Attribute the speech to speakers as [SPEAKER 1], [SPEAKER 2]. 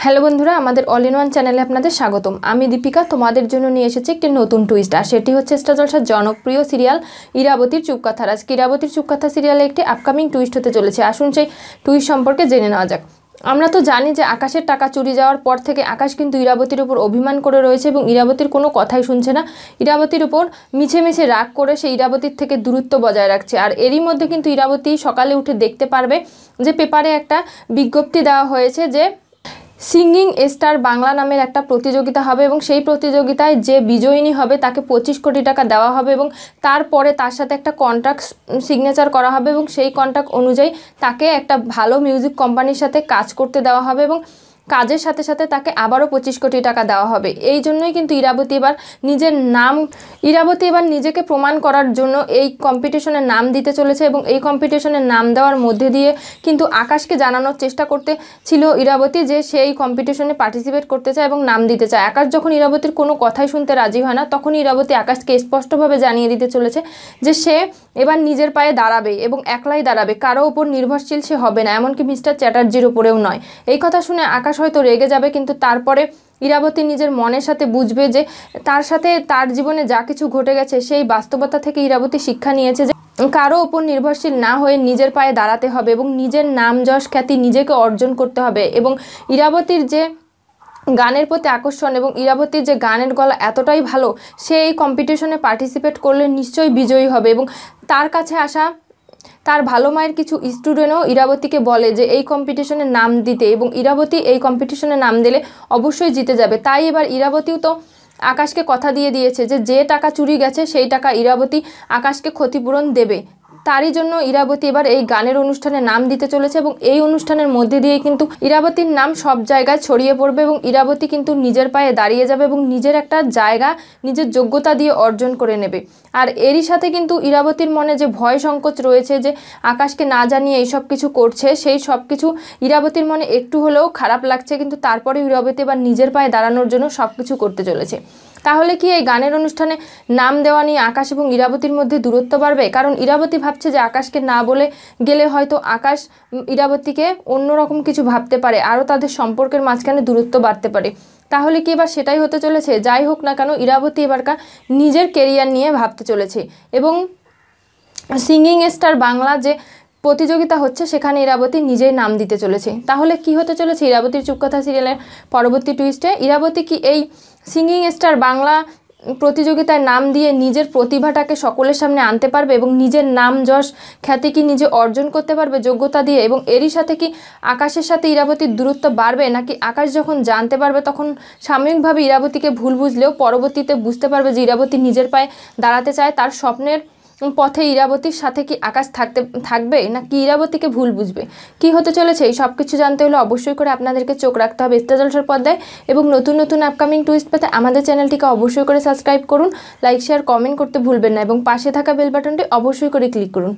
[SPEAKER 1] Hello বন্ধুরা, আমাদের all in one চ্যানেলে আপনাদের স্বাগতম। আমি দীপিকা তোমাদের জন্য নিয়ে এসেছি একটি নতুন টুইস্ট, আর সেটি হচ্ছে স্টার জলসার জনপ্রিয় সিরিয়াল ইরাবতীর চুপকাথা। আজকে ইরাবতীর চুপকাথা সিরিয়ালে একটি আপকামিং টুইস্ট হতে চলেছে। আসুন সেই টুইস্ট সম্পর্কে জেনে নেওয়া যাক। আমরা তো জানি যে আকাশের টাকা চুরি যাওয়ার পর থেকে আকাশ কিন্তু ইরাবতীর উপর অভিমান করে রয়েছে এবং ইরাবতীর কোনো কথাই শুনছে না। ইরাবতীর উপর মিছে মিছে রাগ করে সে ইরাবতীর থেকে দূরত্ব বজায় রাখছে। আর এরই মধ্যে কিন্তু ইরাবতী সকালে উঠে দেখতে পারবে যে পেপারে একটা বিজ্ঞপ্তি দেওয়া হয়েছে যে সিঙ্গিং স্টার বাংলা নামের একটা প্রতিযোগিতা হবে এবং সেই প্রতিযোগিতায় যে বিজয়িনী হবে তাকে 25 কোটি টাকা দেওয়া হবে এবং তারপরে তার সাথে একটা কন্ট্রাক্ট সিগনেচার করা হবে এবং সেই কন্ট্রাক্ট অনুযায়ী তাকে একটা ভালো মিউজিক কোম্পানির সাথে কাজ করতে দেওয়া হবে এবং কাজের সাথে সাথে তাকে আবারও 25 কোটি টাকা দেওয়া হবে। এই জন্যই কিন্তু ইরাবতী এবার নিজেকে প্রমাণ করার জন্য এই কম্পিটিশনের নাম দিতে চলেছে এবং এই কম্পিটিশনের নাম দেওয়ার মধ্যে দিয়ে কিন্তু আকাশকে জানানোর চেষ্টা করতে ছিল ইরাবতী যে সে এই কম্পিটিশনে পার্টিসিপেট করতে চায় এবং নাম দিতে চায়। আকাশ যখন ইরাবতীর কোনো কথাই শুনতে রাজি হয় না, তখনই ইরাবতী আকাশকে স্পষ্টভাবে জানিয়ে দিতে চলেছে যে সে এবার নিজের পায়ে দাঁড়াবে এবং একলাই দাঁড়াবে, কারো ওপর নির্ভরশীল সে হবে না, এমনকি মিস্টার চ্যাটার্জির ওপরেও নয়। এই কথা শুনে আকাশ হয়তো রেগে যাবে, কিন্তু তারপরে ইরাবতী নিজের মনের সাথে বুঝবে যে তার সাথে তার জীবনে যা কিছু ঘটে গেছে সেই বাস্তবতা থেকে ইরাবতী শিক্ষা নিয়েছে যে কারো ওপর নির্ভরশীল না হয়ে নিজের পায়ে দাঁড়াতে হবে এবং নিজের নাম যশ খ্যাতি নিজেকে অর্জন করতে হবে। এবং ইরাবতীর যে গানের প্রতি আকর্ষণ এবং ইরাবতীর যে গানের গলা এতটাই ভালো, সে এই কম্পিটিশনে পার্টিসিপেট করলে নিশ্চয়ই বিজয়ী হবে। এবং তার কাছে আসা তার ভালো মায়ের কিছু স্টুডেন্টও ইরাবতীকে বলে যে এই কম্পিটিশনে নাম দিতে, এবং ইরাবতী এই কম্পিটিশনে নাম দিলে অবশ্যই জিতে যাবে। তাই এবার ইরাবতীও তো আকাশকে কথা দিয়ে দিয়েছে যে যে টাকা চুরি গেছে সেই টাকা ইরাবতী আকাশকে ক্ষতিপূরণ দেবে। তারই জন্য ইরাবতী এবার এই গানের অনুষ্ঠানে নাম দিতে চলেছে এবং এই অনুষ্ঠানের মধ্যে দিয়ে কিন্তু ইরাবতীর নাম সব জায়গায় ছড়িয়ে পড়বে এবং ইরাবতী কিন্তু নিজের পায়ে দাঁড়িয়ে যাবে এবং নিজের একটা জায়গা নিজের যোগ্যতা দিয়ে অর্জন করে নেবে। আর এরই সাথে কিন্তু ইরাবতীর মনে যে ভয় সংকোচ রয়েছে যে আকাশকে না জানিয়ে এইসব কিছু করছে, সেই সব কিছু ইরাবতীর মনে একটু হলেও খারাপ লাগছে, কিন্তু তারপরে ইরাবতী এবার নিজের পায়ে দাঁড়ানোর জন্য সব কিছু করতে চলেছে। তাহলে কি এই গানের অনুষ্ঠানে নাম দেওয়া নিয়ে আকাশ এবং ইরাবতীর মধ্যে দূরত্ব বাড়বে? কারণ ইরাবতী ভাবছে যে আকাশকে না বলে গেলে হয়তো আকাশ ইরাবতীকে অন্যরকম কিছু ভাবতে পারে, আরও তাদের সম্পর্কের মাঝখানে দূরত্ব বাড়তে পারে। তাহলে কি এবার সেটাই হতে চলেছে? যাই হোক না কেন, ইরাবতী এবারকার নিজের কেরিয়ার নিয়ে ভাবতে চলেছে এবং সিঙ্গিং স্টার বাংলা যে প্রতিযোগিতা হচ্ছে সেখানে ইরাবতী নিজেই নাম দিতে চলেছে। তাহলে কি হতে চলেছে ইরাবতীর চুপকাথা সিরিয়ালের পরবর্তী টুইস্টে? ইরাবতী কি এই সিঙ্গিং স্টার বাংলা প্রতিযোগিতায় নাম দিয়ে নিজের প্রতিভাটাকে সকলের সামনে আনতে পারবে এবং নিজের নাম যশ খ্যাতি কি নিজে অর্জন করতে পারবে যোগ্যতা দিয়ে? এবং এরই সাথে কি আকাশের সাথে ইরাবতীর দূরত্ব বাড়বে, নাকি আকাশ যখন জানতে পারবে তখন সাময়িকভাবে ইরাবতীকে ভুল বুঝলেও পরবর্তীতে বুঝতে পারবে যে ইরাবতী নিজের পায়ে দাঁড়াতে চায়, তার স্বপ্নের পথে ইরাবতীর সাথে কি আকাশ থাকবে, না কি ইরাবতীকে ভুল বুঝবে? কি হতে চলেছে এই সব কিছু জানতে হলে অবশ্যই করে আপনাদেরকে চোখ রাখতে হবে স্টার জলসার পর্দায় এবং নতুন নতুন আপকামিং টুইস্ট পেতে আমাদের চ্যানেলটিকে অবশ্যই করে সাবস্ক্রাইব করুন, লাইক শেয়ার কমেন্ট করতে ভুলবেন না এবং পাশে থাকা বেল বাটনটি অবশ্যই করে ক্লিক করুন।